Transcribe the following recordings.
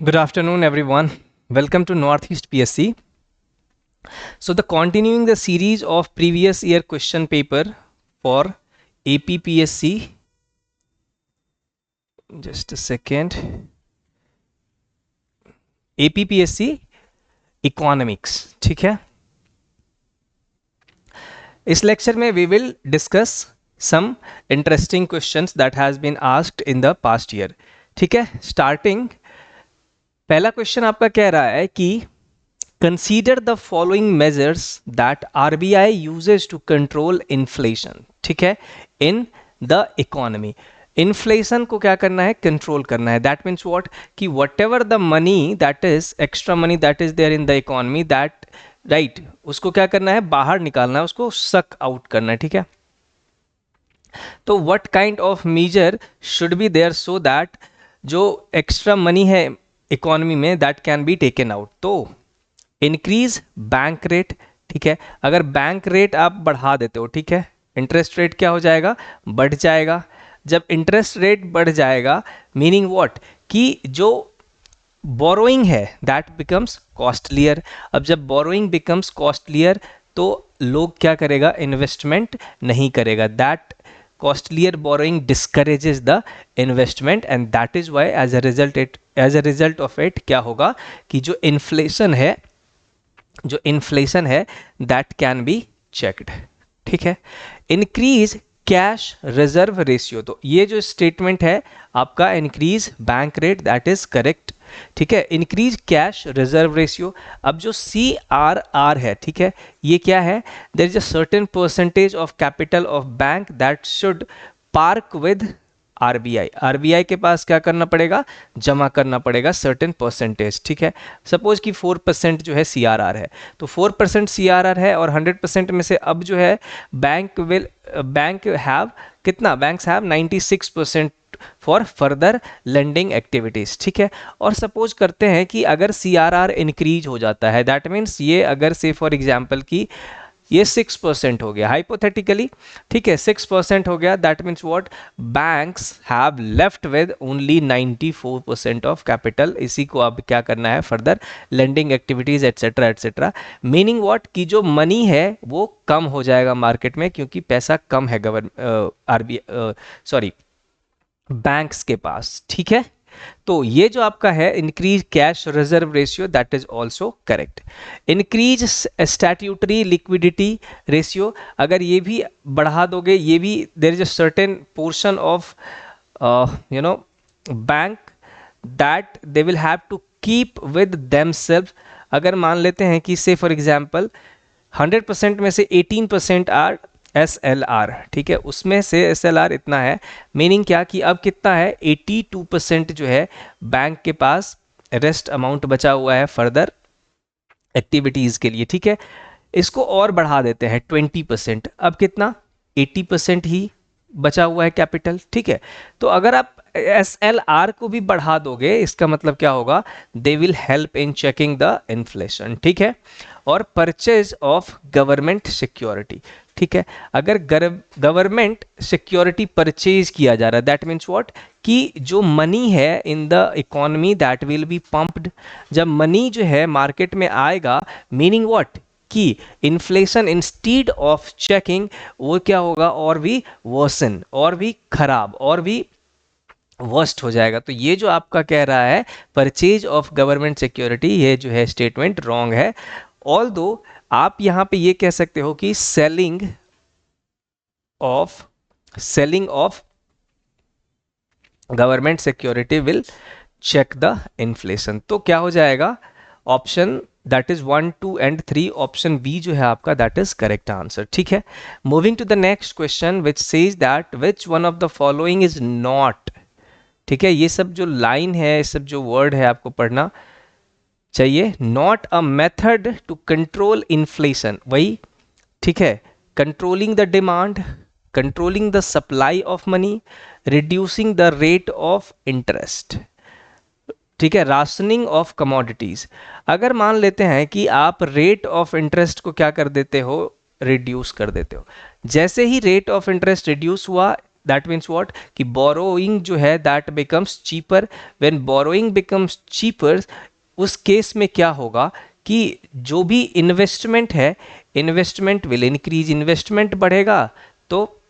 Good afternoon, everyone. Welcome to Northeast PSC. So, continuing the series of previous year question paper for APPSC. Just a second. APPSC Economics. ठीक है. इस lecture में we will discuss some interesting questions that has been asked in the past year. ठीक है. Starting पहला question आपका कह रहा है कि consider the following measures that RBI uses to control inflation. ठीक है, इन द इकोनॉमी. इन्फ्लेशन को क्या करना है, कंट्रोल करना है. दैट मीन्स व्हाट, कि whatever the money that is extra money that is there in the economy, that right, उसको क्या करना है, बाहर निकालना है, उसको सक आउट करना है. ठीक है, तो what kind of measure should be there so that जो एक्स्ट्रा मनी है इकोनॉमी में that can be taken out. तो इंक्रीज बैंक रेट. ठीक है, अगर बैंक रेट आप बढ़ा देते हो, ठीक है, इंटरेस्ट रेट क्या हो जाएगा, बढ़ जाएगा. जब इंटरेस्ट रेट बढ़ जाएगा मीनिंग व्हाट, कि जो बोरोइंग है दैट बिकम्स कॉस्टलियर. अब जब बोरोइंग बिकम्स कॉस्टलियर तो लोग क्या करेगा, इन्वेस्टमेंट नहीं करेगा. That costlier borrowing discourages the investment and that is why as a result of it क्या होगा कि जो इन्फ्लेशन है दैट कैन बी चेक्ड. ठीक है, इंक्रीज कैश रिजर्व रेशियो. तो ये जो स्टेटमेंट है आपका, increase bank rate, that is correct. ठीक है, इंक्रीज कैश रिजर्व रेशियो. अब जो CRR है, ठीक है, ये क्या है, there is a certain percentage of capital of bank that should park with RBI. RBI के पास क्या करना पड़ेगा, जमा करना पड़ेगा सर्टेन परसेंटेज. ठीक है, सपोज कि 4% जो है CRR है, तो 4% CRR है और 100% में से अब जो है बैंक हैव कितना, banks have 96% for further lending activities. ठीक है, और सपोज करते हैं कि अगर CRR इंक्रीज हो जाता है, दैट मीन्स ये अगर से फॉर एग्जांपल कि ये 6% हो गया हाइपोथेटिकली. ठीक है, 6% हो गया, that means what, banks have left with only 94% of capital. इसी को अब क्या करना है, further lending activities etcetera etcetera. Meaning what, कि जो मनी है वो कम हो जाएगा मार्केट में क्योंकि पैसा कम है बैंक्स के पास. ठीक है, तो ये जो आपका है increase cash reserve ratio, that is also correct. Increase statutory liquidity ratio, अगर ये भी बढ़ा दोगे, ये भी there is a certain portion of bank that they will have to keep with themself. अगर मान लेते हैं कि से फॉर एग्जांपल 100% में से 18% आर SLR. ठीक है, उसमें से SLR इतना है, मीनिंग क्या कि अब कितना है, 82% जो है बैंक के पास रेस्ट अमाउंट बचा हुआ है फर्दर एक्टिविटीज के लिए. ठीक है, इसको और बढ़ा देते हैं 20%, अब कितना, 80% ही बचा हुआ है कैपिटल. ठीक है, तो अगर आप SLR को भी बढ़ा दोगे, इसका मतलब क्या होगा, they will help in checking the inflation. ठीक है, और परचेज ऑफ गवर्नमेंट सिक्योरिटी. ठीक है, अगर गवर्नमेंट सिक्योरिटी परचेज किया जा रहा है, दैट मीन्स व्हाट, कि जो मनी है in the economy that will be pumped. जब मनी जो है मार्केट में आएगा, मीनिंग व्हाट, कि इन्फ्लेशन इंस्टीड ऑफ चेकिंग वो क्या होगा, और भी वर्सन, और भी खराब, और भी वर्स्ट हो जाएगा. तो ये जो आपका कह रहा है परचेज ऑफ गवर्नमेंट सिक्योरिटी, ये जो है स्टेटमेंट रॉन्ग है. ऑल्दो आप यहां पे ये कह सकते हो कि selling of government security will check the inflation. तो क्या हो जाएगा, option that is 1, 2 and 3, option B जो है आपका, दैट इज करेक्ट आंसर. ठीक है, moving to the next question which says that which one of the following is not. ठीक है, ये सब जो लाइन है, ये सब जो वर्ड है आपको पढ़ना चाहिए. Not a method to control inflation, वही. ठीक है, controlling the demand, controlling the supply of money, reducing the rate of interest. ठीक है, राशनिंग ऑफ कमोडिटीज. अगर मान लेते हैं कि आप रेट ऑफ इंटरेस्ट को क्या कर देते हो, रिड्यूस कर देते हो. जैसे ही रेट ऑफ इंटरेस्ट रिड्यूस हुआ, दैट मीन्स व्हाट कि बोरोइंग जो है that becomes cheaper. When borrowing becomes cheaper, उस केस में क्या होगा कि जो भी इन्वेस्टमेंट है, इन्वेस्टमेंट विल इंक्रीज, इन्वेस्टमेंट बढ़ेगा तो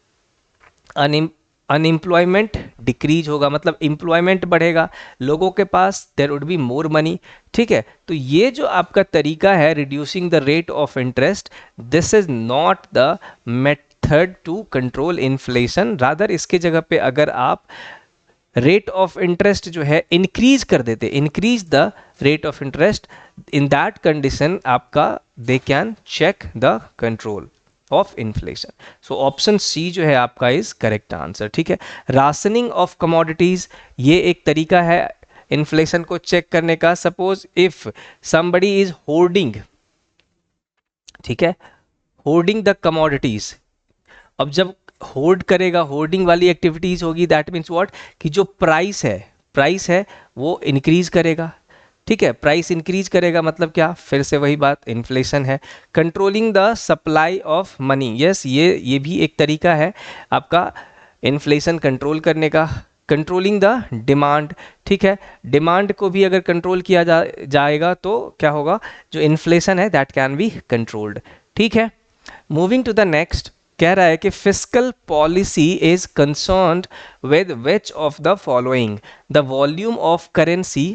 अनएम्प्लॉयमेंट डिक्रीज होगा, मतलब एम्प्लॉयमेंट बढ़ेगा, लोगों के पास there would be more money. ठीक है, तो ये जो आपका तरीका है reducing the rate of interest, this is not the method to control inflation. Rather इसके जगह पे अगर आप रेट ऑफ इंटरेस्ट जो है इंक्रीज कर देते, increase the rate of interest, in that condition आपका they can check the control of inflation. So option C जो है आपका इज करेक्ट आंसर. ठीक है, राशनिंग ऑफ कमोडिटीज, ये एक तरीका है इन्फ्लेशन को चेक करने का. Suppose if somebody is hoarding, ठीक है, होर्डिंग द कमोडिटीज. अब जब होर्ड करेगा, होर्डिंग वाली एक्टिविटीज होगी, दैट मीन्स व्हाट कि जो प्राइस है वो इंक्रीज करेगा. ठीक है, प्राइस इंक्रीज करेगा मतलब क्या, फिर से वही बात, इन्फ्लेशन है. Controlling the supply of money, yes ये भी एक तरीका है आपका इन्फ्लेशन कंट्रोल करने का. कंट्रोलिंग द डिमांड, ठीक है, डिमांड को भी अगर कंट्रोल किया जाएगा तो क्या होगा, जो इन्फ्लेशन है दैट कैन बी कंट्रोल्ड. ठीक है, मूविंग टू द नेक्स्ट, कह रहा है कि fiscal policy is concerned with which of the following, the volume of currency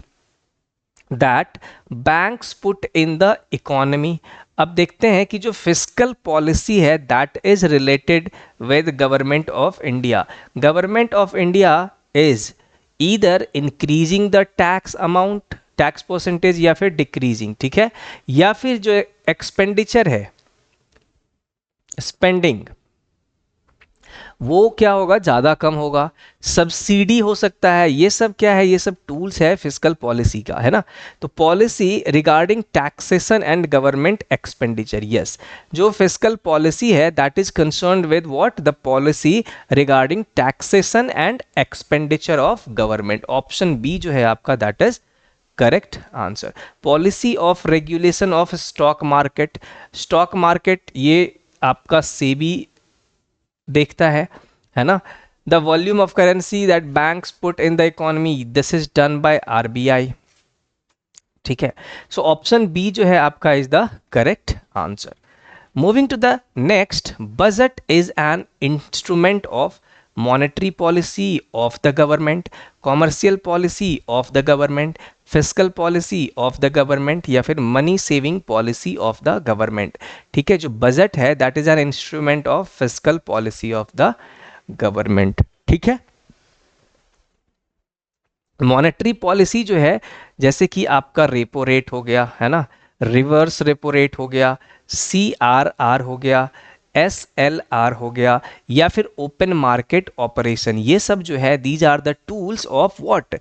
that banks put in the economy. अब देखते हैं कि जो फिस्कल पॉलिसी है that is related with government of India. Government of India is either increasing the tax amount, tax percentage, या फिर decreasing. ठीक है, या फिर जो एक्सपेंडिचर है, स्पेंडिंग, वो क्या होगा, ज्यादा कम होगा. सब्सिडी हो सकता है, ये सब क्या है, ये सब टूल्स है फिस्कल पॉलिसी का, है ना. तो policy regarding taxation and government expenditure, yes, जो फिस्कल पॉलिसी है that is concerned with what, the policy regarding taxation and expenditure of government. Option B जो है आपका that is correct answer. Policy of regulation of stock market, stock market ये आपका सेबी देखता है ना. The volume of currency that banks put in the economy, this is done by RBI. ठीक है, सो ऑप्शन बी जो है आपका is the correct answer. Moving to the next, budget is an instrument of monetary policy of the government, commercial policy of the government, fiscal policy of the government, या फिर money saving policy of the government. ठीक है, जो budget है that is an instrument of fiscal policy of the government. ठीक है, monetary policy जो है जैसे कि आपका रेपो रेट हो गया, है ना, रिवर्स रेपो रेट हो गया, CRR हो गया, SLR हो गया, या फिर ओपन मार्केट ऑपरेशन, ये सब जो है these are the tools of what,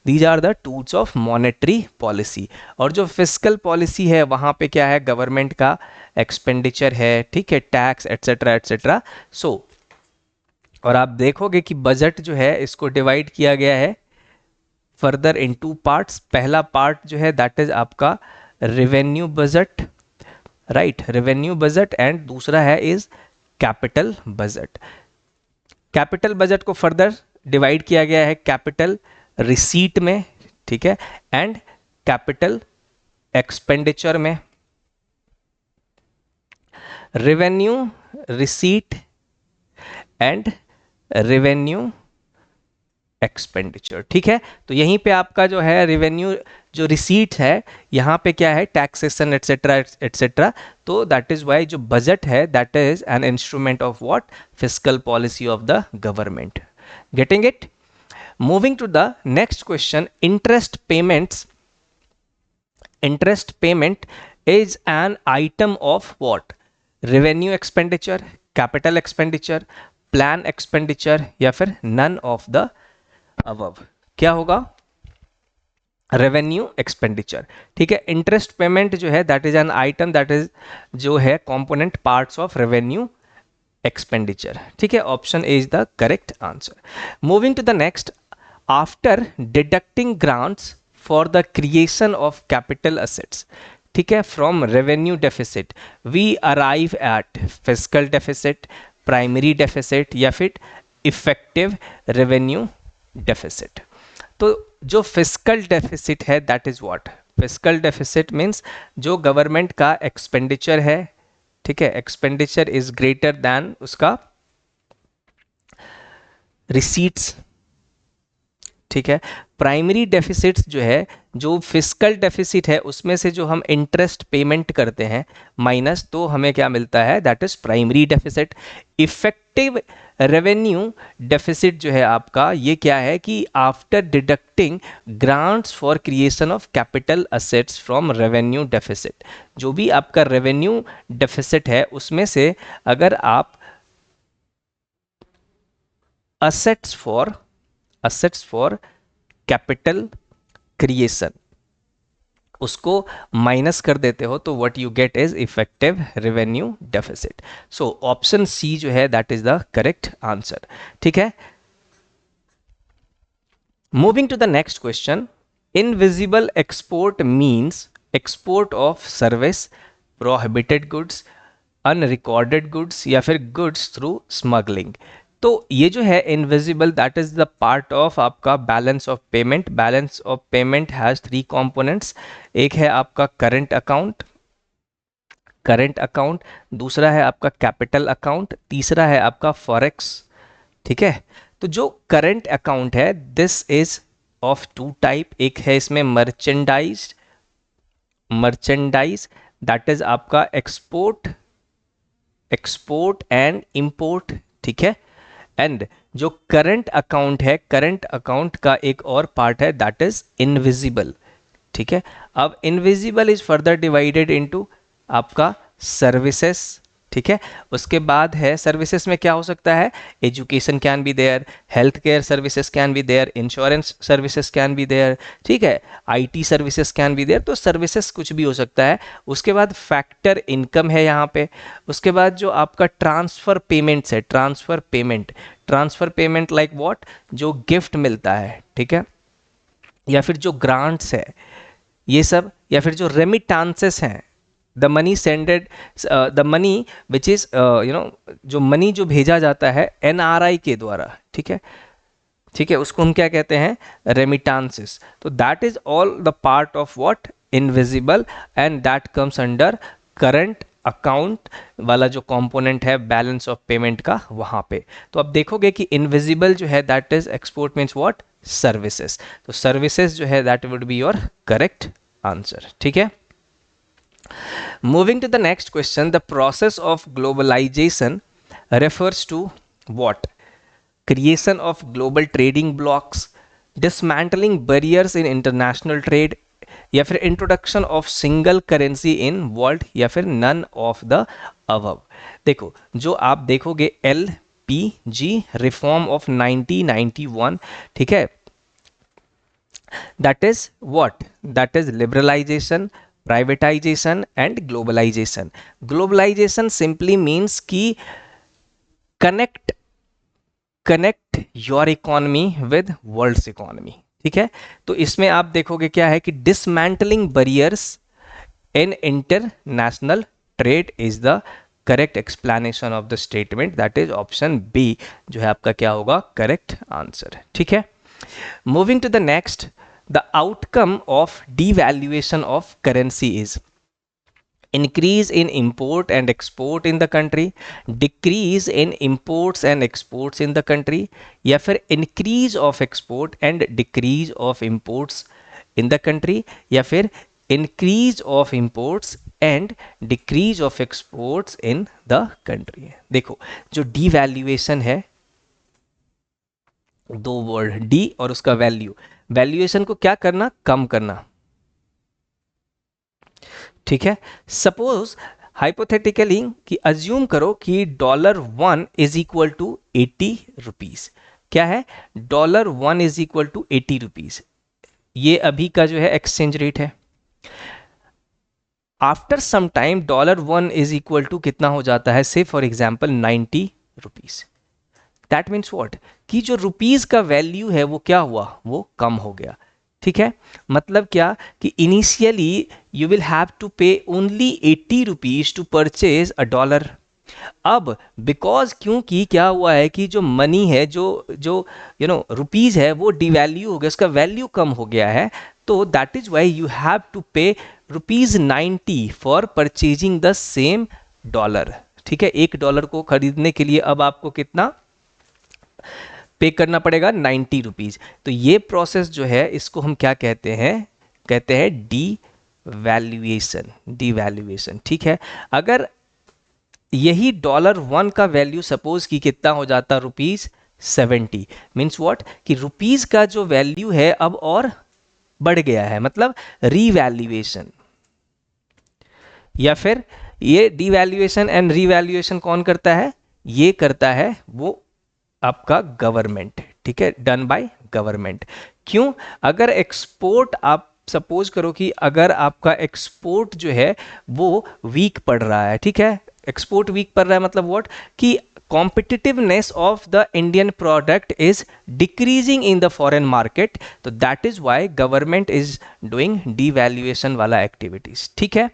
these are the tools of monetary policy. और जो फिस्कल पॉलिसी है वहाँ पे क्या है, गवर्नमेंट का एक्सपेंडिचर है, ठीक है, टैक्स एट्सेट्रा एट्सेट्रा. सो और आप देखोगे कि बजट जो है इसको डिवाइड किया गया है फर्दर इन 2 पार्ट्स. पहला पार्ट जो है दैट इज आपका revenue budget, right, revenue budget, and दूसरा है is capital budget. Capital budget को फर्दर डिवाइड किया गया है कैपिटल रिसीट में, ठीक है, एंड कैपिटल एक्सपेंडिचर में. Revenue, receipt and revenue expenditure. ठीक है, तो यहीं पे आपका जो है रेवेन्यू, जो रिसीट है, यहाँ पे क्या है, टैक्सेशन एटसेट्रा एटसेट्रा. तो दैट इज वाई जो बजट है that is an instrument of what, fiscal policy of the government. Getting it? Moving to the next question, interest payments. Interest payment is an item of what, revenue expenditure, capital expenditure, plan expenditure, या फिर none of the above. क्या होगा, revenue expenditure. ठीक है, interest payment जो है that is an item, that is जो है component parts of revenue expenditure. ठीक है, option A is the correct answer. Moving to the next, after deducting grants for the creation of capital assets, ठीक है, from revenue deficit, we arrive at fiscal deficit, primary deficit, या फिर effective revenue deficit. तो जो fiscal deficit है that is what, fiscal deficit means जो government का expenditure है, ठीक है, एक्सपेंडिचर इज ग्रेटर दैन उसका रिसीट्स, ठीक है। प्राइमरी डेफिसिट्स जो है, जो फिस्कल डेफिसिट है उसमें से जो हम इंटरेस्ट पेमेंट करते हैं माइनस, तो हमें क्या मिलता है, that is primary deficit. Effective revenue deficit जो है आपका, ये क्या है कि after deducting grants for creation of capital assets from revenue deficit, जो भी आपका रेवेन्यू डेफिसिट है उसमें से अगर आप असेट्स फॉर कैपिटल क्रिएशन उसको माइनस कर देते हो, तो what you get is effective revenue deficit. So option C जो है that is the correct answer, ठीक है। Moving to the next question, invisible export means export of service, prohibited goods, unrecorded goods या फिर गुड्स थ्रू स्मगलिंग। तो ये जो है invisible that is the part of आपका balance of payment. Balance of payment has 3 components, एक है आपका करंट अकाउंट, दूसरा है आपका कैपिटल अकाउंट, तीसरा है आपका फॉरेक्स, ठीक है। तो जो करंट अकाउंट है दिस इज ऑफ 2 टाइप, एक है इसमें मर्चेंडाइज दैट इज आपका एक्सपोर्ट एंड इंपोर्ट, ठीक है। एंड जो करंट अकाउंट है, करंट अकाउंट का एक और पार्ट है दैट इज इनविजिबल, ठीक है। अब invisible is further divided into आपका सर्विसेज, ठीक है। उसके बाद है सर्विसेज में क्या हो सकता है, education can be there, health care services can be there, insurance services can be there, ठीक है, IT services can be there. तो सर्विसेज कुछ भी हो सकता है। उसके बाद फैक्टर इनकम है यहाँ पे। उसके बाद जो आपका ट्रांसफर पेमेंट्स है, ट्रांसफर पेमेंट लाइक व्हाट, जो गिफ्ट मिलता है, ठीक है, या फिर जो ग्रांट्स है ये सब, या फिर जो रेमिटांसेस हैं, the money सेंडेड, the money which is जो मनी जो भेजा जाता है एनआरआई के द्वारा, ठीक है, उसको हम क्या कहते हैं, रेमिटांसेस। तो that is all the part of what, invisible, and that comes under current account वाला जो कंपोनेंट है बैलेंस ऑफ पेमेंट का, वहां पे। तो अब देखोगे कि इनविजिबल जो है that is export means what, services. तो सर्विसेज जो है that would be your correct answer, ठीक है। Moving to the next question, the process of globalization refers to what? Creation of global trading blocks, dismantling barriers in international trade, या फिर introduction of single currency in world, या फिर none of the above. देखो जो आप देखोगे LPG reform of 1991, ठीक है, that is what, that is liberalisation, privatisation and globalisation. Globalisation simply means कि connect your economy with world's economy, ठीक है। तो इसमें आप देखोगे क्या है कि dismantling barriers in international trade is the correct explanation of the statement, that is option B जो है आपका क्या होगा, करेक्ट आंसर, ठीक है। Moving to the next, the outcome of devaluation of currency is increase in import and export in the country, decrease in imports and exports in the country, या फिर increase of export and decrease of imports in the country, या फिर increase of imports and decrease of exports in the country। देखो जो devaluation है, दो word D और उसका वैल्यूएशन को क्या करना, कम करना, ठीक है। सपोज हाइपोथेटिकली कि अज्यूम करो कि $1 इज इक्वल टू 80 रुपीज, क्या है, $1 इज इक्वल टू 80 रुपीज, ये अभी का जो है एक्सचेंज रेट है। After some time $1 is equal to कितना हो जाता है, say for example 90 rupees. That means what, कि जो रुपीज का वैल्यू है वो क्या हुआ, वो कम हो गया, ठीक है। मतलब क्या कि initially you will have to pay only 80 rupees to purchase $1, अब बिकॉज क्योंकि क्या हुआ है कि जो मनी है, जो जो रुपीज है, वो डिवैल्यू हो गया, उसका वैल्यू कम हो गया है, तो that is why you have to pay ₹90 for purchasing the same dollar. ठीक है, $1 को खरीदने के लिए अब आपको कितना पे करना पड़ेगा? ₹90। तो ये प्रोसेस जो है इसको हम क्या कहते हैं? कहते हैं डीवैल्यूएशन। डीवैल्यूएशन, ठीक है। अगर यही $1 का वैल्यू सपोज कि कितना हो जाता? ₹70, मीन्स व्हाट कि रुपीज का जो वैल्यू है अब और बढ़ गया है, मतलब रीवैल्यूएशन। या फिर ये डीवैल्यूएशन एंड रीवैल्यूएशन कौन करता है? ये करता है वो आपका गवर्नमेंट, ठीक है, डन बाय गवर्नमेंट। क्यों? अगर एक्सपोर्ट, आप सपोज करो कि अगर आपका एक्सपोर्ट जो है वो वीक पड़ रहा है, ठीक है, एक्सपोर्ट वीक पड़ रहा है मतलब व्हाट कि competitiveness of the Indian product is decreasing in the foreign market, तो that is why government is doing devaluation वाला activities, ठीक है।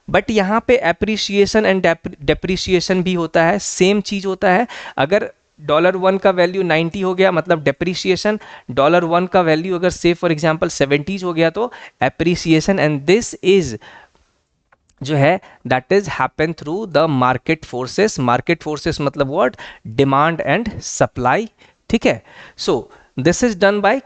बट यहाँ पे एप्रिसिएशन एंड डेप्रिसिएशन भी होता है, सेम चीज होता है। अगर $1 का वैल्यू 90 हो गया मतलब डेप्रिसिएशन, $1 का वैल्यू अगर से फॉर एग्जांपल 70 हो गया तो एप्रिसिएशन, एंड दिस इज जो है that is happen through the market forces. Market forces मतलब व्हाट? डिमांड एंड सप्लाई, ठीक है। So this is done bye,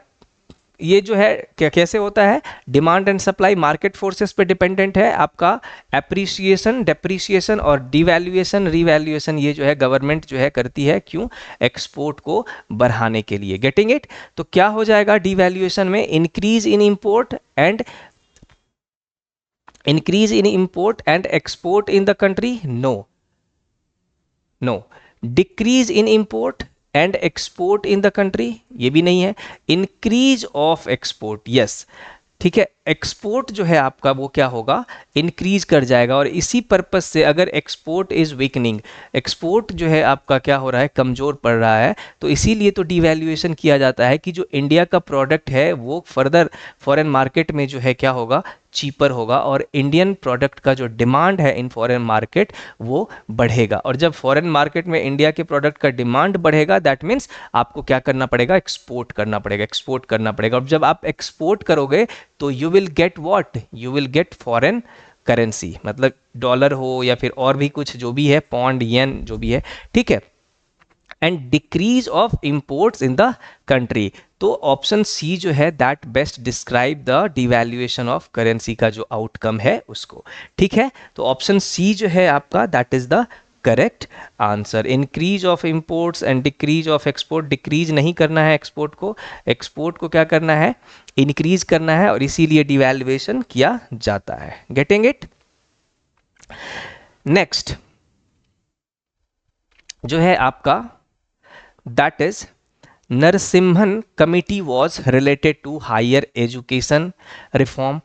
ये जो है क्या कैसे होता है? Demand and supply market forces पे डिपेंडेंट है। आपका एप्रिसिएशन, डेप्रिसिएशन और डिवैल्यूएशन, रिवैल्यूएशन ये जो है गवर्नमेंट जो है करती है। क्यों? एक्सपोर्ट को बढ़ाने के लिए। Getting it? तो क्या हो जाएगा डिवैल्यूएशन में? Increase in import and increase in import and export in the country? No, no. Decrease in import and export in the country? ये भी नहीं है। Increase of export, yes, ठीक है। एक्सपोर्ट जो है आपका वो क्या होगा? इंक्रीज कर जाएगा। और इसी पर्पस से अगर एक्सपोर्ट इज वीकनिंग, एक्सपोर्ट जो है आपका क्या हो रहा है? कमजोर पड़ रहा है, तो इसीलिए तो डिवैल्यूएशन किया जाता है कि जो इंडिया का प्रोडक्ट है वो फर्दर फॉरेन मार्केट में जो है क्या होगा? चीपर होगा, और इंडियन प्रोडक्ट का जो डिमांड है इन फॉरेन मार्केट वो बढ़ेगा। और जब फॉरेन मार्केट में इंडिया के प्रोडक्ट का डिमांड बढ़ेगा दैट मीन्स आपको क्या करना पड़ेगा? एक्सपोर्ट करना पड़ेगा, एक्सपोर्ट करना पड़ेगा। और जब आप एक्सपोर्ट करोगे तो you will get what? You will get foreign currency, मतलब डॉलर हो या फिर और भी कुछ जो भी है, पौंड, येन जो भी है, ठीक है। And decrease of imports in the country, तो ऑप्शन सी जो है that best describe the devaluation of currency का जो आउटकम है उसको, ठीक है। तो ऑप्शन सी जो है आपका that is the correct answer. Increase of imports and decrease of export, decrease नहीं करना है एक्सपोर्ट को, एक्सपोर्ट को क्या करना है? इंक्रीज करना है, और इसीलिए डिवैल्यूएशन किया जाता है। Getting it? नेक्स्ट जो है आपका that is Narasimhan committee was related to higher education reform,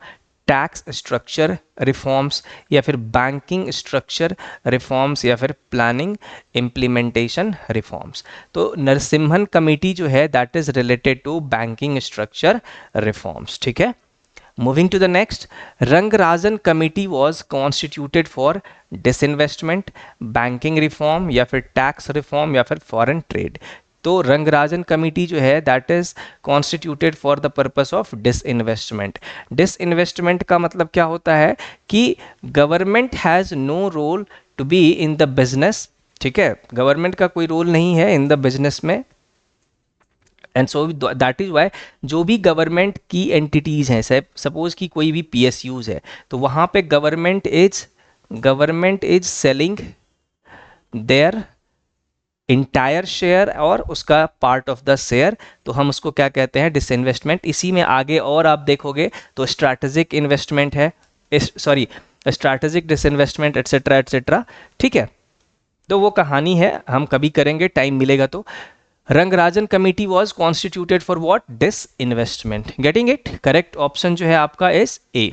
tax structure reforms, या फिर बैंकिंग स्ट्रक्चर रिफॉर्म्स, या फिर प्लानिंग इम्प्लीमेंटेशन रिफॉर्म्स। तो नरसिम्हन कमेटी जो है that is related to banking structure reforms, ठीक है। Moving to the next, Rangarajan committee was constituted for disinvestment, banking reform, या फिर टैक्स रिफॉर्म, या फिर फॉरेन ट्रेड। तो रंगराजन कमेटी जो है that is constituted for the purpose of disinvestment. Disinvestment का मतलब क्या होता है कि government has no role to be in the business, ठीक है, गवर्नमेंट का कोई रोल नहीं है इन द बिजनेस में। And so that is why जो भी गवर्नमेंट की एंटिटीज हैं, सपोज कि कोई भी PSUs है, तो वहां पे government is selling their entire share और उसका पार्ट ऑफ द शेयर, तो हम उसको क्या कहते हैं? डिसइन्वेस्टमेंट। इसी में आगे और आप देखोगे तो स्ट्रैटेजिक इन्वेस्टमेंट है, sorry strategic disinvestment etcetera etcetera, ठीक है। तो वो कहानी है, हम कभी करेंगे, टाइम मिलेगा तो। Rangarajan committee was constituted for what? Disinvestment. Getting it? Correct option जो है आपका is a.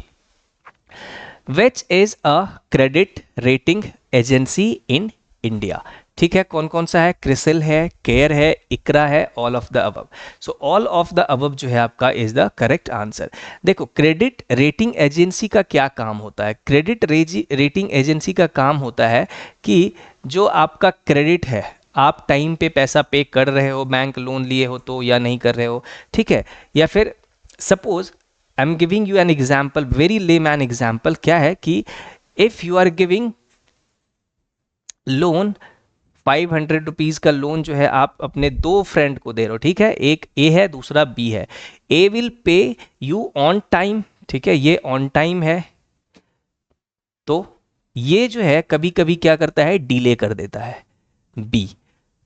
Which is a credit rating agency in India, ठीक है, कौन कौन सा है, क्रिसिल है, केयर है, इकरा है, all of the above. So all of the above जो है आपका इज द करेक्ट आंसर। देखो क्रेडिट रेटिंग एजेंसी का क्या काम होता है, क्रेडिट रेटिंग एजेंसी का काम होता है कि जो आपका क्रेडिट है, आप टाइम पे पैसा पे कर रहे हो, बैंक लोन लिए हो तो, या नहीं कर रहे हो, ठीक है, या फिर suppose I am giving you an example, very layman example, क्या है कि if you are giving loan 500 rupees का लोन जो है आप अपने दो फ्रेंड को दे रहे हो, ठीक है, एक ए है दूसरा बी है, A will pay you on time, ठीक है, ये ऑन टाइम है, तो ये जो है कभी कभी क्या करता है, डिले कर देता है बी।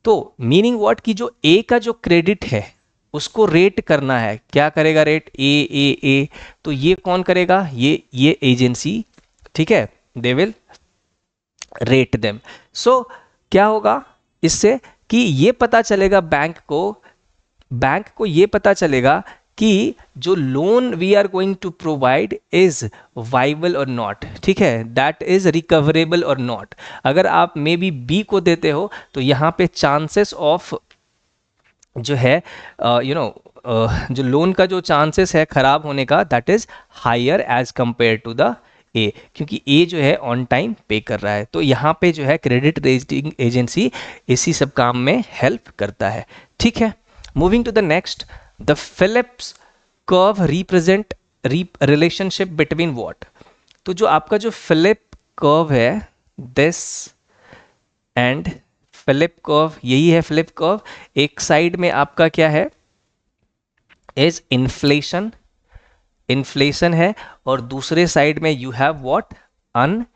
तो मीनिंग व्हाट कि जो ए का जो क्रेडिट है उसको रेट करना है, क्या करेगा रेट, ए, तो ये कौन करेगा, ये एजेंसी, ठीक है, दे विल रेट देम। सो क्या होगा इससे कि ये पता चलेगा बैंक को ये पता चलेगा कि जो loan we are going to provide is viable और नॉट, ठीक है, दैट इज रिकवरेबल और नॉट। अगर आप मे बी बी को देते हो तो यहाँ पे चांसेस ऑफ जो है जो लोन का जो चांसेस है खराब होने का, that is higher as compare to the A, क्योंकि ए जो है ऑन टाइम पे कर रहा है। तो यहाँ पे जो है क्रेडिट रेटिंग एजेंसी इसी सब काम में हेल्प करता है, ठीक है। Moving to the next, the Phillips curve represent relationship between what. तो जो आपका जो फिलिप कर्व है, दिस एंड फिलिप कर्व, यही है फिलिप कर्व, एक साइड में आपका क्या है, इज इन्फ्लेशन है, और दूसरे साइड में यू हैव व्हाट, अनएम्प्लॉयमेंट,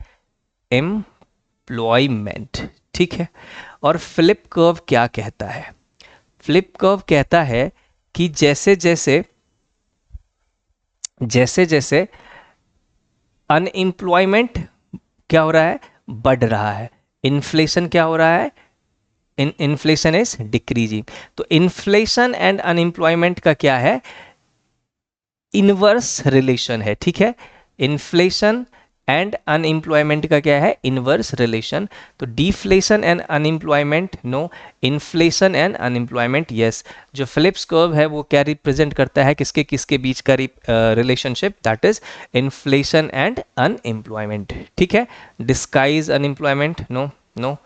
ठीक है। और फ्लिप कर्व क्या कहता है, फ्लिप कर्व कहता है कि जैसे जैसे अनएम्प्लॉयमेंट क्या हो रहा है, बढ़ रहा है, इन्फ्लेशन क्या हो रहा है, इन्फ्लेशन इज डिक्रीजिंग। तो इन्फ्लेशन एंड अनएम्प्लॉयमेंट का क्या है, इनवर्स रिलेशन है, ठीक है, इन्फ्लेशन एंड अनएम्प्लॉयमेंट का क्या है, इनवर्स रिलेशन। तो deflation and unemployment no, inflation and unemployment yes. जो फिलिप्स कर्व है वो क्या रिप्रेजेंट करता है, किसके किसके बीच का relationship, that is inflation and unemployment, ठीक है। डिस्काइज अनएम्प्लॉयमेंट नो नो,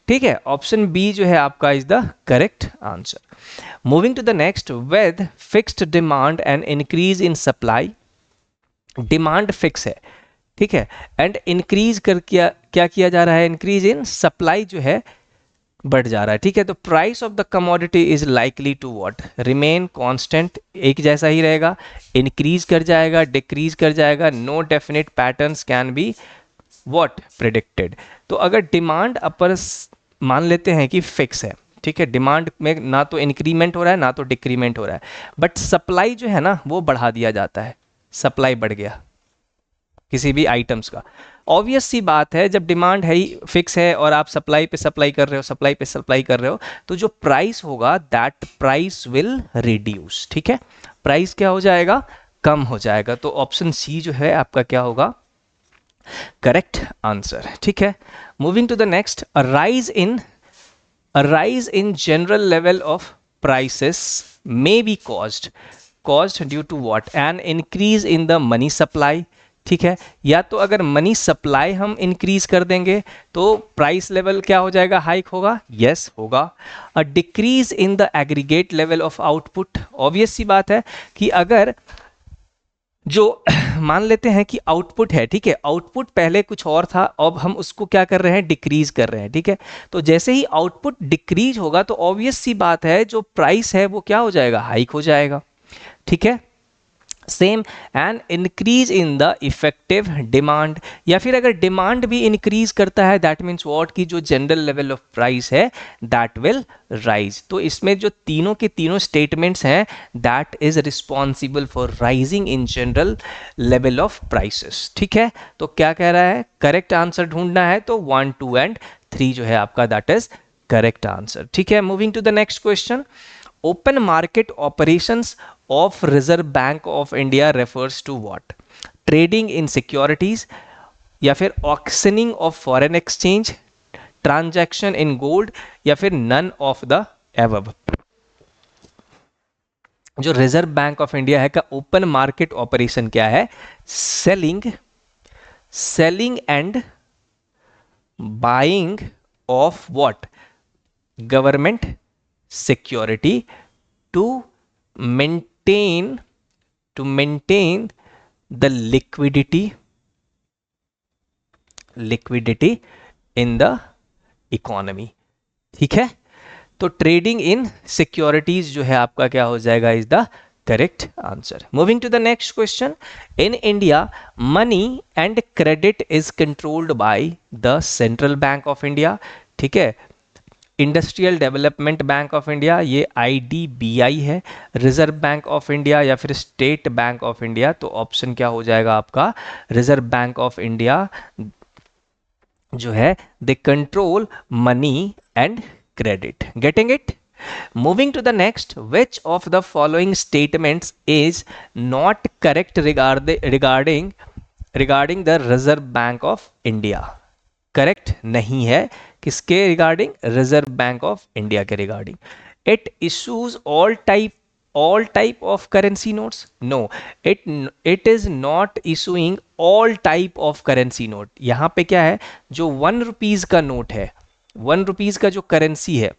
ठीक है, ऑप्शन बी जो है आपका is the correct answer. Moving to the next, with fixed demand and increase in supply, demand fix है, ठीक है, एंड इंक्रीज कर क्या किया जा रहा है, इंक्रीज इन सप्लाई जो है बढ़ जा रहा है, ठीक है। तो price of the commodity is likely to what, remain constant, एक जैसा ही रहेगा, इंक्रीज कर जाएगा, डिक्रीज कर जाएगा, no definite patterns can be what predicted. तो अगर डिमांड अपर मान लेते हैं कि फिक्स है, ठीक है, डिमांड में ना तो इंक्रीमेंट हो रहा है ना तो डिक्रीमेंट हो रहा है, बट सप्लाई जो है ना वो बढ़ा दिया जाता है, सप्लाई बढ़ गया किसी भी आइटम्स का, ऑब्वियस सी बात है, जब डिमांड है ही फिक्स है और आप सप्लाई पे सप्लाई कर रहे हो, सप्लाई पे सप्लाई कर रहे हो, तो जो प्राइस होगा दैट प्राइस विल रिड्यूस, ठीक है, प्राइस क्या हो जाएगा, कम हो जाएगा। तो ऑप्शन सी जो है आपका क्या होगा, करेक्ट आंसर, ठीक है। Moving to the next, a rise in general level of prices may be caused due to what, an increase in the money supply, ठीक है, या तो अगर मनी सप्लाई हम इंक्रीज कर देंगे तो प्राइस लेवल क्या हो जाएगा, हाइक होगा, यस होगा। A decrease in the aggregate level of output, obvious सी बात है कि अगर जो मान लेते हैं कि आउटपुट है, ठीक है, आउटपुट पहले कुछ और था, अब हम उसको क्या कर रहे हैं, डिक्रीज कर रहे हैं, ठीक है, तो जैसे ही आउटपुट डिक्रीज होगा तो ऑब्वियस सी बात है जो प्राइस है वो क्या हो जाएगा, हाइक हो जाएगा, ठीक है। Same and increase in the effective demand, या फिर अगर डिमांड भी इंक्रीज करता है दैट मीन्स व्हाट की जो जनरल लेवल ऑफ प्राइस है दैट विल राइज। तो इसमें जो तीनों के तीनों स्टेटमेंट्स हैं that is responsible for rising in general level of prices, ठीक है। तो क्या कह रहा है, करेक्ट आंसर ढूंढना है तो 1, 2 एंड 3 जो है आपका दैट इज करेक्ट आंसर, ठीक है। Moving to the next question, open market operations of Reserve Bank of India refers to what, trading in securities, या फिर auctioning of foreign exchange, transaction in gold, या फिर none of the above. जो Reserve Bank of India है का open market operation क्या है? Selling and buying of what? Government security to maintain the liquidity in the economy. ठीक है, तो ट्रेडिंग इन सिक्योरिटीज जो है आपका क्या हो जाएगा? Is the correct answer. Moving to the next question, in India money and credit is controlled by the central bank of India. ठीक है, Industrial Development Bank of India, ये IDBI है, रिजर्व बैंक ऑफ इंडिया या फिर State Bank of India. तो option क्या हो जाएगा आपका? रिजर्व बैंक ऑफ इंडिया जो है they control money and credit. Getting it? Moving to the next, which of the following statements is not correct regarding the Reserve Bank of India? Correct नहीं है किसके regarding? Reserve Bank of India के regarding. It issues all type of currency notes? No, it is not issuing all type of currency note. यहां पे क्या है? जो 1 rupees का नोट है, 1 रुपीज का जो करेंसी है,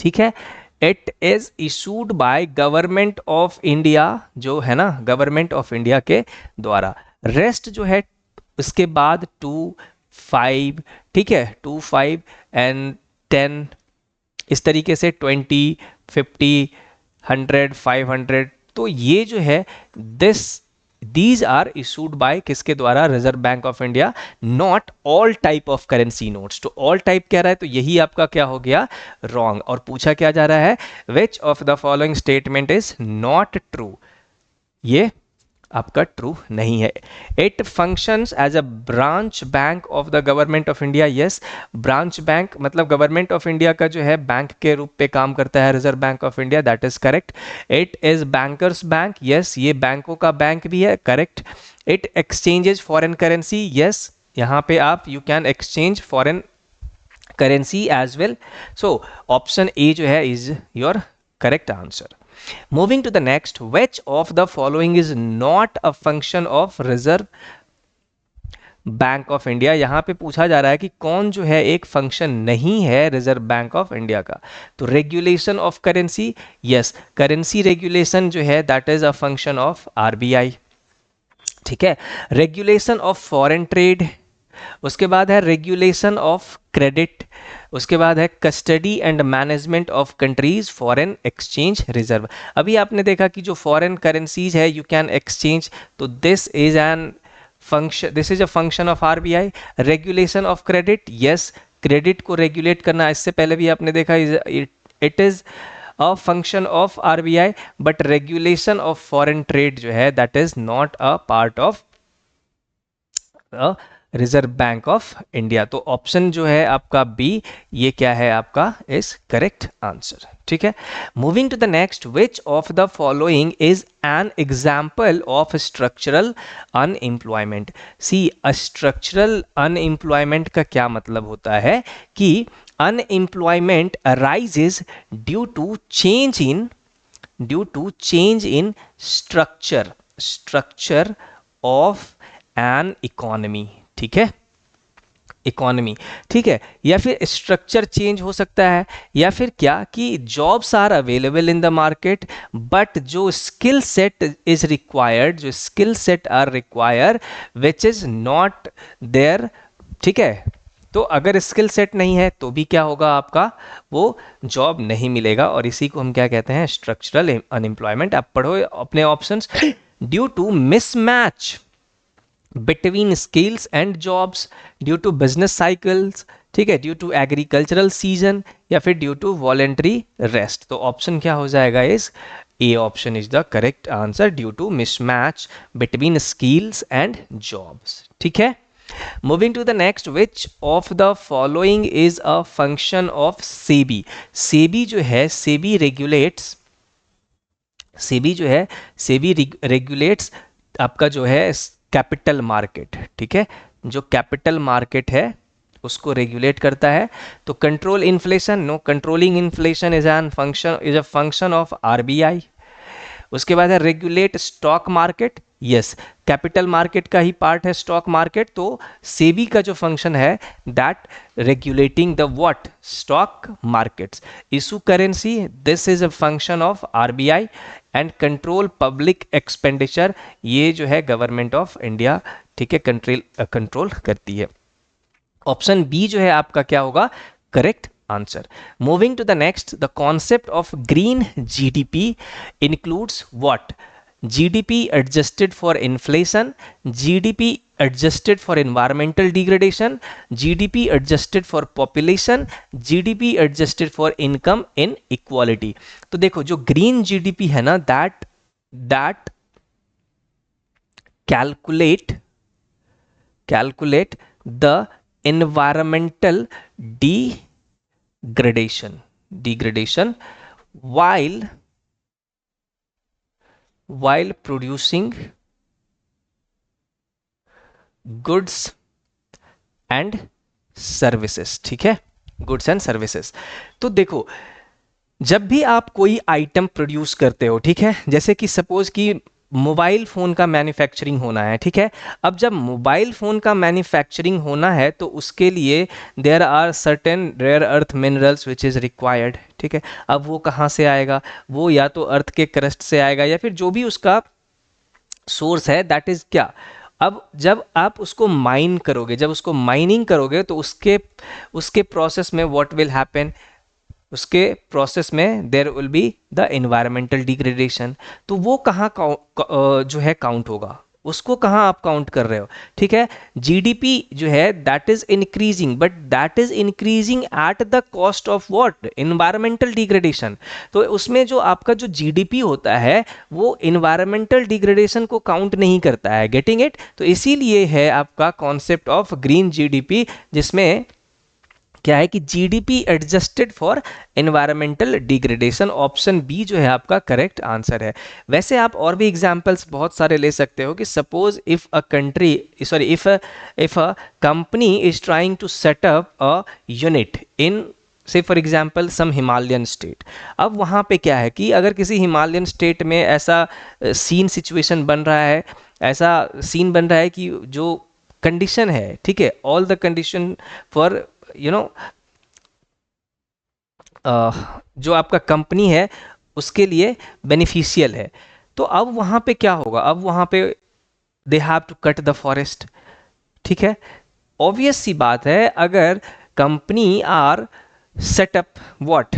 ठीक है, it is issued by government of India, जो है ना गवर्नमेंट ऑफ इंडिया के द्वारा। रेस्ट जो है उसके बाद 2, 5, ठीक है, 2, 5 एंड 10, इस तरीके से 20, 50, 100, 500। तो ये जो है दीज आर इशूड बाय किसके द्वारा? Reserve Bank of India, not all type of currency notes. तो ऑल टाइप कह रहा है, तो यही आपका क्या हो गया? रॉन्ग। और पूछा क्या जा रहा है? Which of the following statement is not true? ये आपका ट्रू नहीं है। It functions as a branch bank of the government of India. Yes, branch bank मतलब गवर्नमेंट ऑफ इंडिया का जो है बैंक के रूप पे काम करता है Reserve Bank of India, that is correct. It is bankers bank. Yes, ये बैंकों का बैंक भी है, correct. It exchanges foreign currency. Yes, यहाँ पे आप you can exchange foreign currency as well. So option A जो है is your correct answer. Moving to the next, which of the following is not a function of Reserve bank of India? यहां पे पूछा जा रहा है कि कौन जो है एक फंक्शन नहीं है रिजर्व बैंक ऑफ इंडिया का। तो regulation of currency, yes, currency regulation जो है that is a function of RBI। ठीक है, रेगुलेशन ऑफ फॉरेन ट्रेड, उसके बाद है रेगुलेशन ऑफ क्रेडिट, उसके बाद है custody and management of countries foreign exchange reserve. अभी आपने देखा कि जो फॉरेन करेंसीज है यू कैन एक्सचेंज, तो this is a function of RBI। Regulation of credit, yes, credit को रेगुलेट करना, इससे पहले भी आपने देखा it is a function of RBI, but regulation of foreign trade जो है that is not a part of Reserve Bank of India. तो ऑप्शन जो है आपका बी, ये क्या है आपका? Is correct answer. ठीक है, moving to the next, which of the following is an example of structural unemployment? C, structural unemployment का क्या मतलब होता है कि unemployment arises due to change in structure of an economy. ठीक है, इकोनॉमी, ठीक है, या फिर स्ट्रक्चर चेंज हो सकता है, या फिर क्या कि jobs are available in the market but जो स्किल सेट इज रिक्वायर्ड, जो skill set are require which is not there. ठीक है, तो अगर स्किल सेट नहीं है तो भी क्या होगा आपका? वो जॉब नहीं मिलेगा, और इसी को हम क्या कहते हैं? Structural unemployment. आप पढ़ो अपने options. Due to mismatch between skills and jobs, due to business cycles, ठीक है, ड्यू टू एग्रीकल्चरल सीजन, या फिर ड्यू टू वॉलेंट्री रेस्ट। तो ऑप्शन क्या हो जाएगा? इस A option is the correct answer, due to mismatch between skills and jobs. ठीक है, moving to the next, which of the following is a function of SEBI? SEBI जो है, सेबी रेगुलेट्स आपका जो है कैपिटल मार्केट। ठीक है, जो कैपिटल मार्केट है उसको रेगुलेट करता है। तो control inflation, no, controlling inflation is a function of RBI. उसके बाद है regulate stock market, yes, capital market का ही पार्ट है स्टॉक मार्केट। तो सेबी का जो फंक्शन है that regulating the what, stock markets. Issue currency, this is a function of RBI. And control public expenditure, ये जो है गवर्नमेंट ऑफ इंडिया, ठीक है, कंट्रोल करती है। ऑप्शन बी जो है आपका क्या होगा, correct answer. Moving to the next, the concept of green GDP includes what, GDP adjusted for inflation, GDP adjusted for environmental degradation, GDP adjusted for population, GDP adjusted for income inequality. तो देखो जो green GDP है ना, that calculate the environmental degradation while producing goods and services, ठीक है, goods and services. तो देखो जब भी आप कोई आइटम प्रोड्यूस करते हो, ठीक है, जैसे कि सपोज कि मोबाइल फ़ोन का मैन्युफैक्चरिंग होना है, ठीक है। अब जब मोबाइल फ़ोन का मैन्युफैक्चरिंग होना है तो उसके लिए there are certain rare earth minerals which is required, ठीक है। अब वो कहाँ से आएगा, वो या तो अर्थ के क्रस्ट से आएगा या फिर जो भी उसका सोर्स है दैट इज़ क्या। अब जब आप उसको माइन करोगे, जब उसको माइनिंग करोगे तो उसके प्रोसेस में व्हाट विल हैपन, उसके प्रोसेस में there will be the environmental degradation. तो वो कहाँ जो है काउंट होगा, उसको कहाँ आप काउंट कर रहे हो, ठीक है। जीडीपी जो है that is increasing, but that is increasing at the cost of what, environmental degradation. तो उसमें जो आपका जो जीडीपी होता है वो एनवायरमेंटल डिग्रेडेशन को काउंट नहीं करता है, गेटिंग इट। तो इसीलिए है आपका कॉन्सेप्ट ऑफ ग्रीन जीडीपी, जिसमें क्या है कि GDP adjusted for environmental degradation. Option B जो है आपका करेक्ट आंसर है। वैसे आप और भी एग्जांपल्स बहुत सारे ले सकते हो कि suppose if a company is trying to set up a unit in से for example some Himalayan state. अब वहाँ पे क्या है कि अगर किसी हिमालयन स्टेट में ऐसा सिचुएशन बन रहा है, ऐसा सीन बन रहा है कि जो कंडीशन है, ठीक है, ऑल द कंडीशन फॉर जो आपका कंपनी है उसके लिए बेनिफिशियल है। तो अब वहां पे क्या होगा, अब वहां पे they have to cut the forest, ठीक है। ऑब्वियस सी बात है, अगर company are setup what,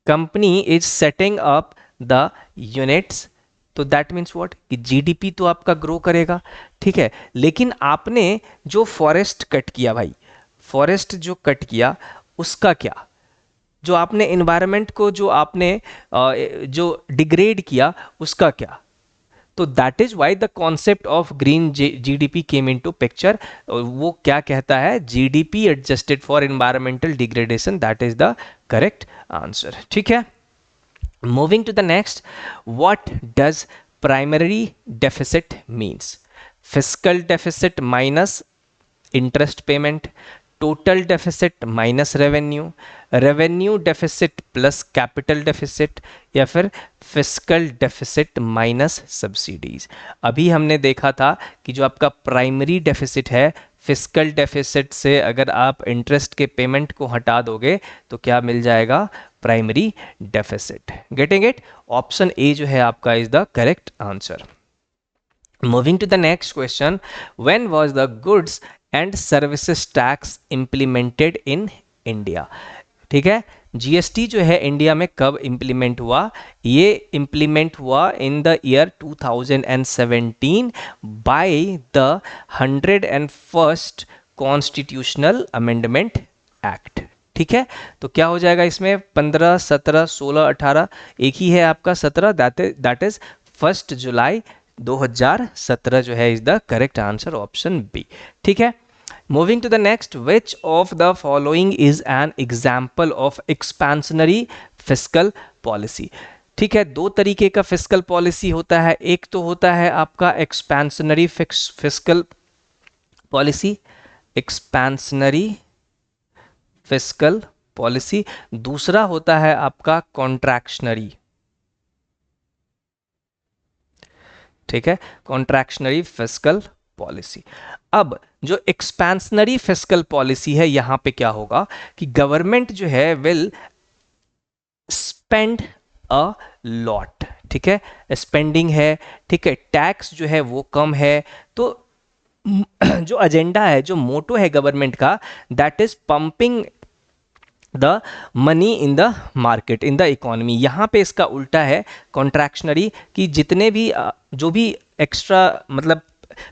company is setting up the units, तो दैट मीन्स व्हाट कि जीडीपी तो आपका ग्रो करेगा, ठीक है। लेकिन आपने जो फॉरेस्ट कट किया भाई, फॉरेस्ट जो कट किया उसका क्या, जो आपने एनवायरनमेंट को जो आपने जो डिग्रेड किया उसका क्या। तो that is why the concept of green GDP came into picture. वो क्या कहता है, GDP adjusted for environmental degradation, that is the correct answer, ठीक है। Moving to the next, what does primary deficit means, fiscal deficit minus interest payment, total deficit minus revenue, revenue deficit plus capital deficit, या फिर fiscal deficit minus subsidies. अभी हमने देखा था कि जो आपका प्राइमरी डेफिसिट है, फिस्कल डेफिसिट से अगर आप इंटरेस्ट के पेमेंट को हटा दोगे तो क्या मिल जाएगा, primary deficit, getting it. Option A जो है आपका is the correct answer. Moving to the next question, when was the goods and services tax implemented in India? ठीक है, जीएसटी जो है इंडिया में कब इंप्लीमेंट हुआ, ये इंप्लीमेंट हुआ in the year 2017 by the 101st constitutional amendment act, ठीक है। तो क्या हो जाएगा इसमें, 15, 17, 16, 18, एक ही है आपका 17, दैट इज 1 जुलाई 2017 जो है is the correct answer, option B, ठीक है। Moving to the next, which of the following is an example of expansionary fiscal policy. ठीक है, दो तरीके का फिस्कल पॉलिसी होता है, एक तो होता है आपका expansionary fiscal policy, expansionary fiscal policy, दूसरा होता है आपका कॉन्ट्रैक्शनरी, ठीक है, कॉन्ट्रैक्शनरी फिस्कल पॉलिसी। अब जो एक्सपेंशनरी फिस्कल पॉलिसी है, यहां पे क्या होगा कि गवर्नमेंट जो है विल स्पेंड अ लॉट, ठीक है, स्पेंडिंग है, ठीक है, टैक्स जो है वो कम है, तो जो एजेंडा है, जो मोटो है गवर्नमेंट का, that is pumping the money in the market, in the economy. यहाँ पे इसका उल्टा है कॉन्ट्रैक्शनरी, कि जितने भी जो भी एक्स्ट्रा मतलब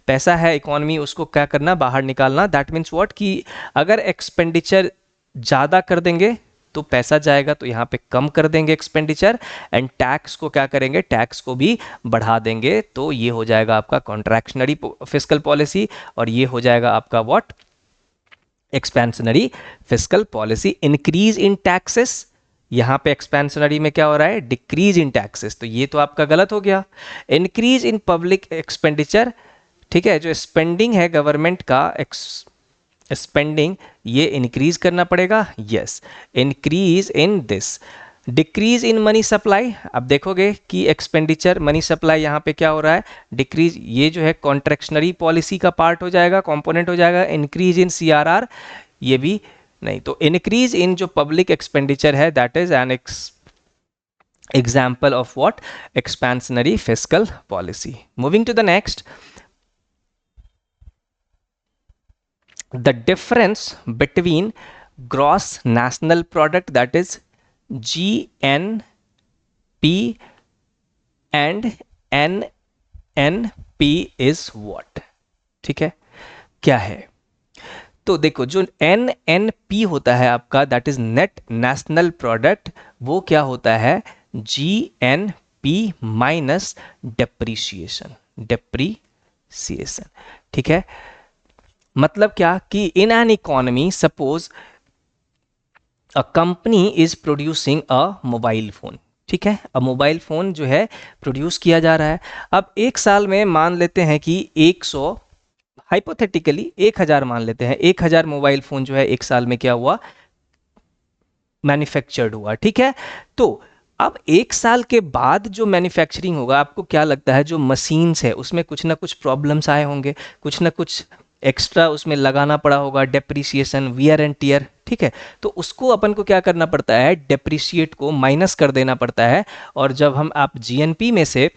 पैसा है इकोनॉमी, उसको क्या करना, बाहर निकालना। दैट मीन्स व्हाट, कि अगर एक्सपेंडिचर ज़्यादा कर देंगे तो पैसा जाएगा, तो यहाँ पे कम कर देंगे एक्सपेंडिचर, एंड टैक्स को क्या करेंगे, टैक्स को भी बढ़ा देंगे। तो ये हो जाएगा आपका कॉन्ट्रैक्शनरी फिस्कल पॉलिसी, और ये हो जाएगा आपका what, expansionary fiscal policy. Increase in taxes, यहां पे एक्सपेंशनरी में क्या हो रहा है, डिक्रीज इन टैक्सेस, तो ये तो आपका गलत हो गया। इंक्रीज इन पब्लिक एक्सपेंडिचर, ठीक है, जो स्पेंडिंग है गवर्नमेंट का, स्पेंडिंग ये इंक्रीज करना पड़ेगा, yes, increase in this. Decrease in money supply, अब देखोगे कि एक्सपेंडिचर मनी सप्लाई यहाँ पे क्या हो रहा है, डिक्रीज, ये जो है कॉन्ट्रैक्शनरी पॉलिसी का पार्ट हो जाएगा, कंपोनेंट हो जाएगा। इंक्रीज इन सीआरआर, ये भी नहीं, तो इंक्रीज इन जो पब्लिक एक्सपेंडिचर है, that is N example of what, expansionary fiscal policy. Moving to the next, the difference between gross national product, that is GNP and NNP is what, ठीक है, क्या है? तो देखो, जो NNP होता है आपका, that is net national product, वो क्या होता है, GNP माइनस डेप्रीसिएशन, डेप्रीसिएशन, ठीक है। मतलब क्या कि in an economy, suppose a company is producing a mobile phone, ठीक है, अब मोबाइल फोन जो है प्रोड्यूस किया जा रहा है। अब एक साल में मान लेते हैं कि 100, हाइपोथेटिकली 1000 मान लेते हैं, 1000 मोबाइल फोन जो है एक साल में क्या हुआ, मैन्युफैक्चर्ड हुआ, ठीक है। तो अब एक साल के बाद जो मैन्युफैक्चरिंग होगा, आपको क्या लगता है, जो मशीन्स है उसमें कुछ ना कुछ प्रॉब्लम्स आए होंगे, कुछ ना कुछ एक्स्ट्रा उसमें लगाना पड़ा होगा, डेप्रिसिएशन, वियर एंड टियर, ठीक है। तो उसको अपन को क्या करना पड़ता है, डेप्रिसिएट को माइनस कर देना पड़ता है। और जब हम आप जीएनपी में से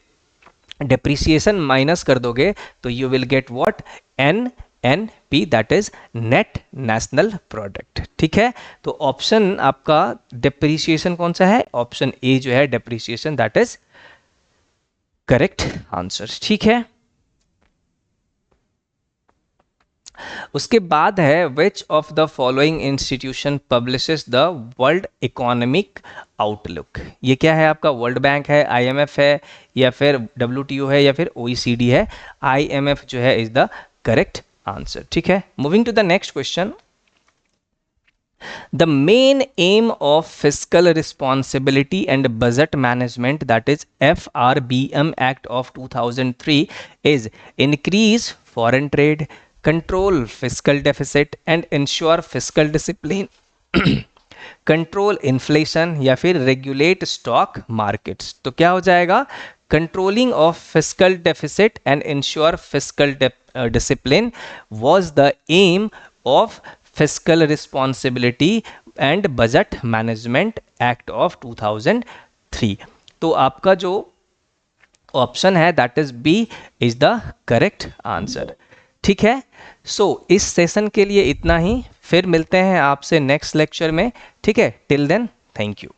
डेप्रिसिएशन माइनस कर दोगे, तो you will get what, NNP, that is net national product, ठीक है। तो ऑप्शन आपका डेप्रिसिएशन कौन सा है, ऑप्शन ए जो है depreciation, that is correct answer, ठीक है। उसके बाद है which of the following institution publishes the world economic outlook, ये क्या है आपका, वर्ल्ड बैंक है, IMF है, या फिर WTO है, या फिर OECD है। IMF जो है इज द करेक्ट आंसर, ठीक है। Moving to the next question, the main aim of fiscal responsibility and budget management, that is FRBM Act of 2003, is increase foreign trade, control fiscal deficit and ensure fiscal discipline, control inflation, या फिर regulate stock markets. तो क्या हो जाएगा, controlling of fiscal deficit and ensure fiscal discipline was the aim of fiscal responsibility and budget management act of 2003। तो आपका जो option है that is B is the correct answer, ठीक है। सो इस सेशन के लिए इतना ही, फिर मिलते हैं आपसे नेक्स्ट लेक्चर में, ठीक है। Till then, thank you.